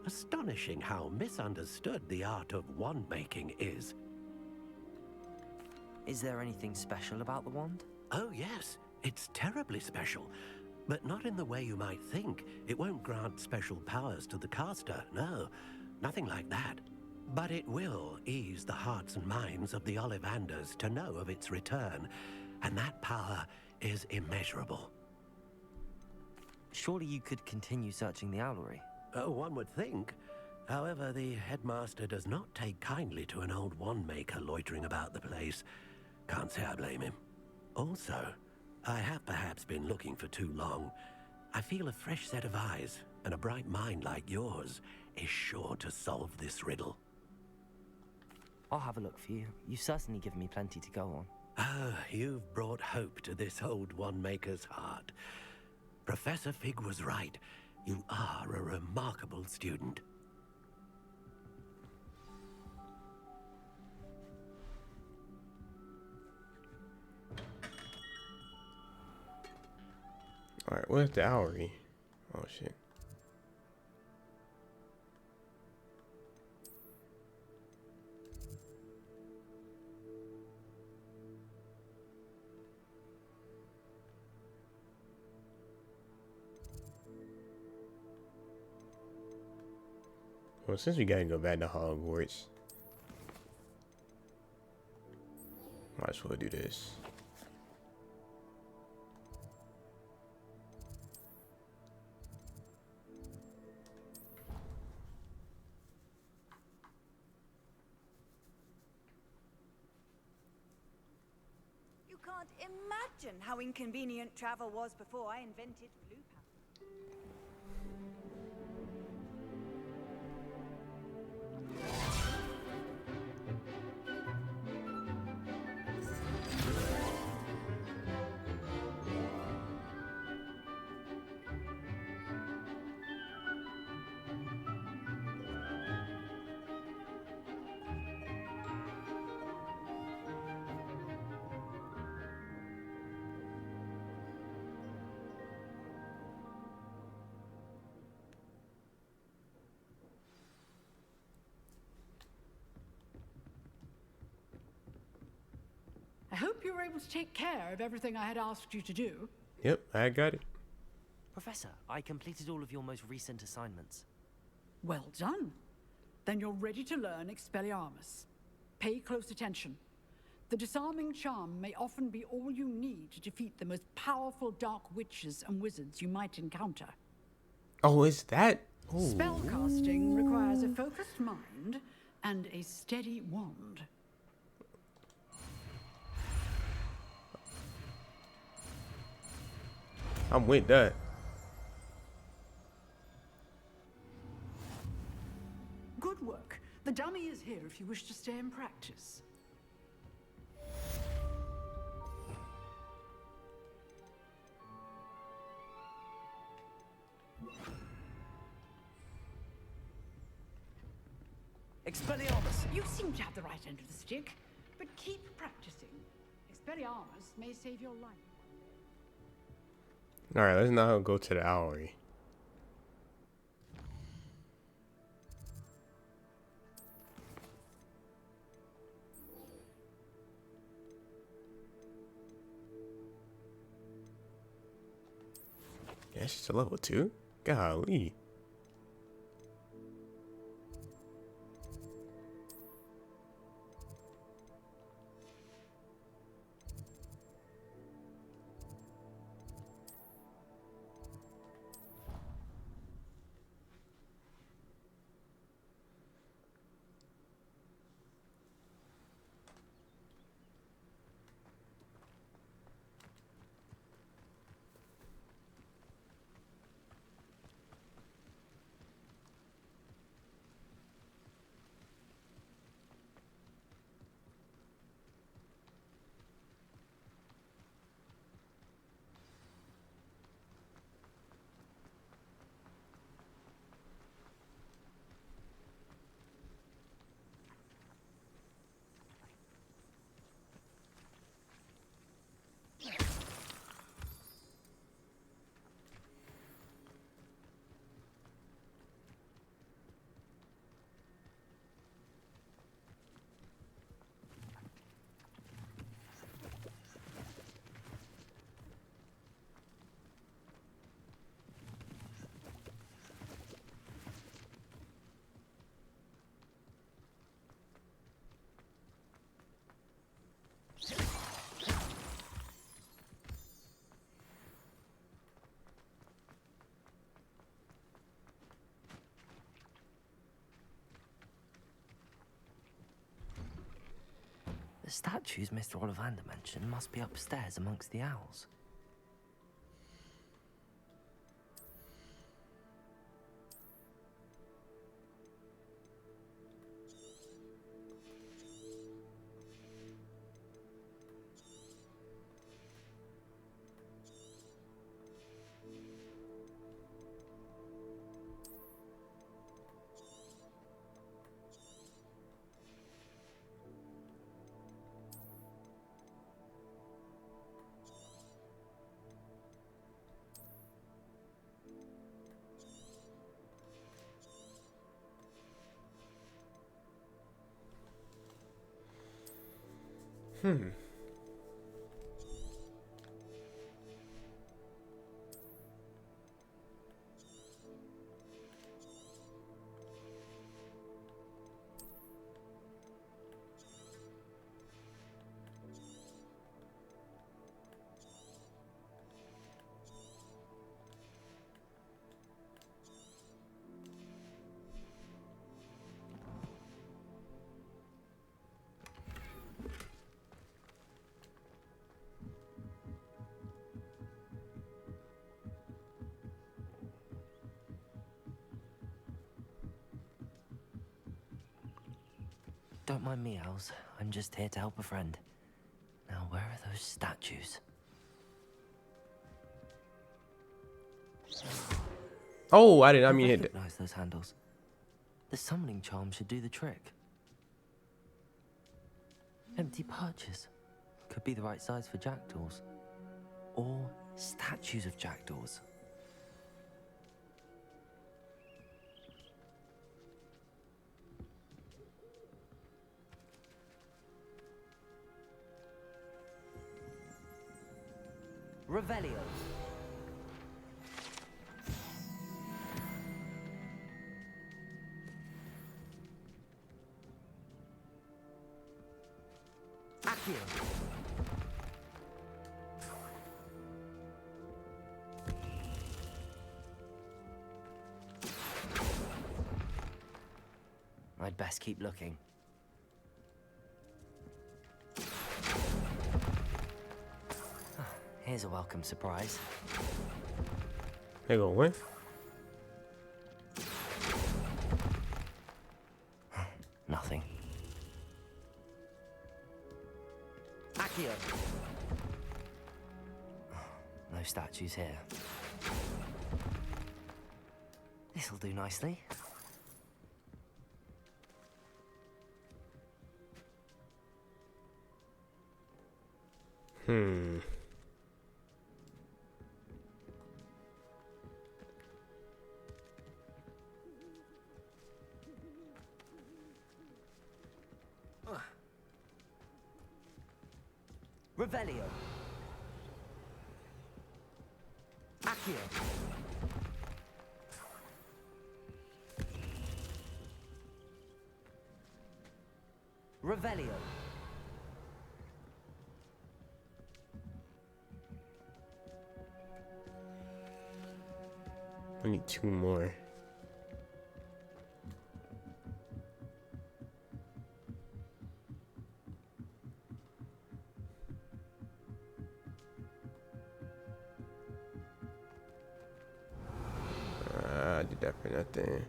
Astonishing how misunderstood the art of wand-making is. Is there anything special about the wand? Oh yes, it's terribly special. But not in the way you might think. It won't grant special powers to the caster, no. Nothing like that. But it will ease the hearts and minds of the Ollivanders to know of its return. And that power is immeasurable. Surely you could continue searching the owlery? Oh, one would think. However, the headmaster does not take kindly to an old wand-maker loitering about the place. Can't say I blame him. Also, I have perhaps been looking for too long. I feel a fresh set of eyes, and a bright mind like yours is sure to solve this riddle. I'll have a look for you. You've certainly given me plenty to go on. Ah, you've brought hope to this old wand-maker's heart. Professor Fig was right. You are a remarkable student. Alright, where's the owlery? Oh shit. Well, since we gotta go back to Hogwarts, might as well do this. You can't imagine how inconvenient travel was before I invented Blue Power. I hope you were able to take care of everything I had asked you to do. Yep, I got it. Professor, I completed all of your most recent assignments. Well done. Then you're ready to learn Expelliarmus. Pay close attention. The disarming charm may often be all you need to defeat the most powerful dark witches and wizards you might encounter. Oh, is that? Spellcasting requires a focused mind and a steady wand. I'm with that. Good work. The dummy is here if you wish to stay and practice. Expelliarmus! You seem to have the right end of the stick, but keep practicing. Expelliarmus may save your life. Alright, let's now go to the owlery. Yeah, she's a level 2? Golly. The statues Mr. Ollivander mentioned must be upstairs amongst the owls. Don't mind me, owls. I'm just here to help a friend. Now, where are those statues? Oh, I did not mean to hit that. Recognize those handles. The summoning charm should do the trick. Empty perches. Could be the right size for jackdaws. Or statues of jackdaws. Revelio. Accio. I'd best keep looking. Here's a welcome surprise. They gonna win? Nothing. Accio! No statues here. This'll do nicely. Revelio. Accio. Revelio. I need 2 more. I did that for nothing.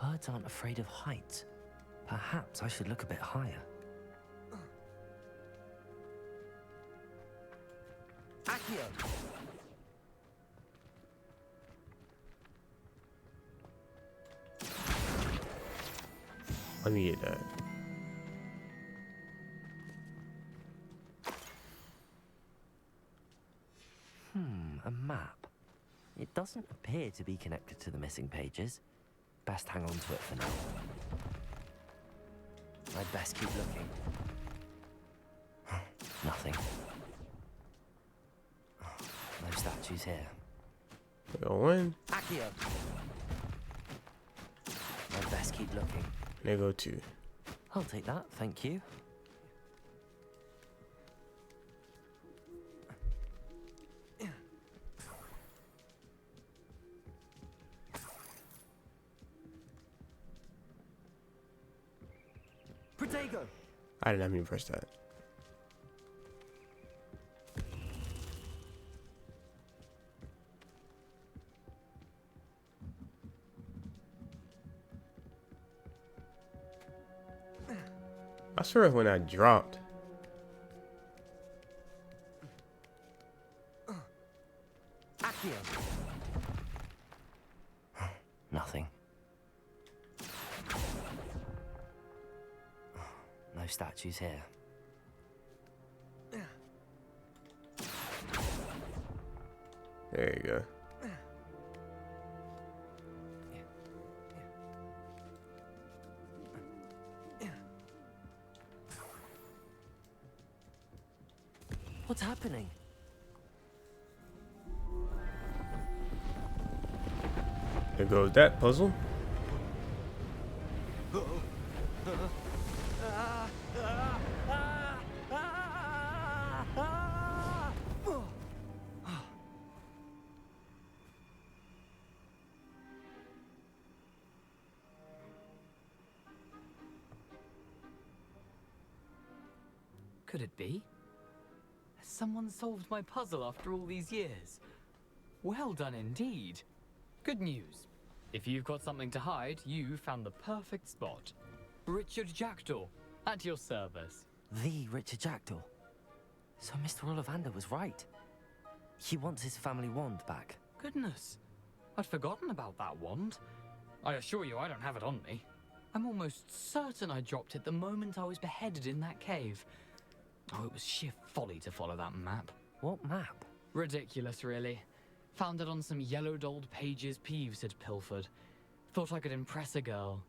Birds aren't afraid of heights. Perhaps I should look a bit higher. Accio! I needed that. A map. It doesn't appear to be connected to the missing pages. Best hang on to it for now. I'd best keep looking. Nothing. No statues here. They gonna win? Accio! I'd best keep looking. They go 2. I'll take that, thank you. Protego! I did not mean to press that. I swear when I dropped. Accio! Nothing. No statues here. There you go. What's happening? There goes that puzzle. Could it be? Has someone solved my puzzle after all these years? Well done indeed. Good news. If you've got something to hide, you found the perfect spot. Richard Jackdaw, at your service. The Richard Jackdaw. So Mr. Ollivander was right. He wants his family wand back. Goodness, I'd forgotten about that wand. I assure you I don't have it on me. I'm almost certain I dropped it the moment I was beheaded in that cave. Oh, it was sheer folly to follow that map. What map? Ridiculous, really. Found it on some yellowed old pages Peeves had pilfered. Thought I could impress a girl.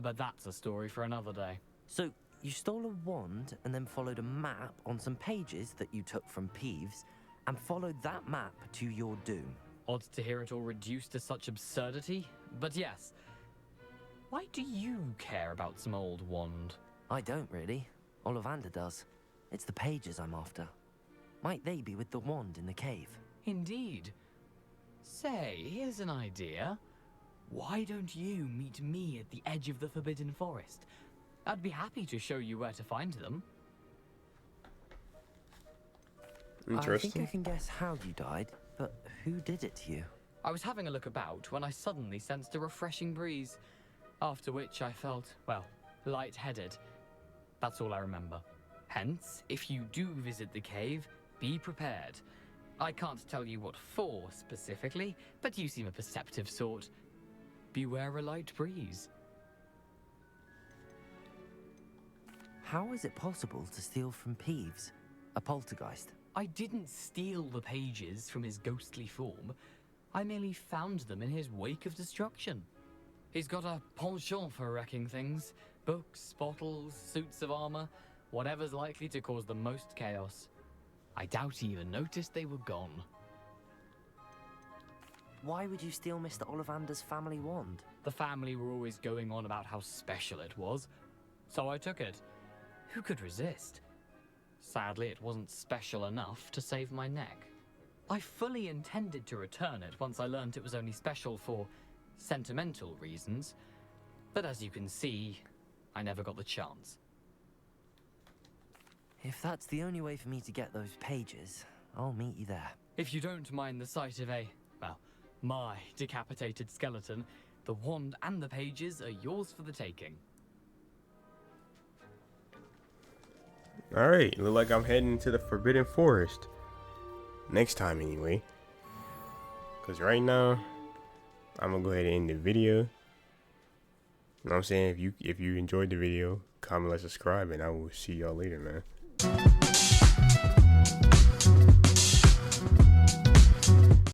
But that's a story for another day. So, you stole a wand and then followed a map on some pages that you took from Peeves and followed that map to your doom. Odd to hear it all reduced to such absurdity, But yes, why do you care about some old wand? I don't really. Ollivander does. It's the pages I'm after. Might they be with the wand in the cave? Indeed. Say, here's an idea. Why don't you meet me at the edge of the Forbidden Forest? I'd be happy to show you where to find them. I Interesting. think I can guess how you died, but who did it to you? I was having a look about when I suddenly sensed a refreshing breeze, after which I felt, well, lightheaded. That's all I remember. Hence, if you do visit the cave, be prepared. I can't tell you what for specifically, but you seem a perceptive sort. Beware a light breeze. How is it possible to steal from Peeves, a poltergeist? I didn't steal the pages from his ghostly form. I merely found them in his wake of destruction. He's got a penchant for wrecking things. Books, bottles, suits of armor, whatever's likely to cause the most chaos. I doubt he even noticed they were gone. Why would you steal Mr. Ollivander's family wand? The family were always going on about how special it was, so I took it. Who could resist? Sadly, it wasn't special enough to save my neck. I fully intended to return it once I learned it was only special for sentimental reasons, but as you can see, I never got the chance. If that's the only way for me to get those pages, I'll meet you there. If you don't mind the sight of my decapitated skeleton, the wand and the pages are yours for the taking. Alright, look like I'm heading to the Forbidden Forest. Next time anyway. Because right now, I'm going to go ahead and end the video. You know what I'm saying? If you enjoyed the video, comment, like, subscribe, and I will see y'all later, man.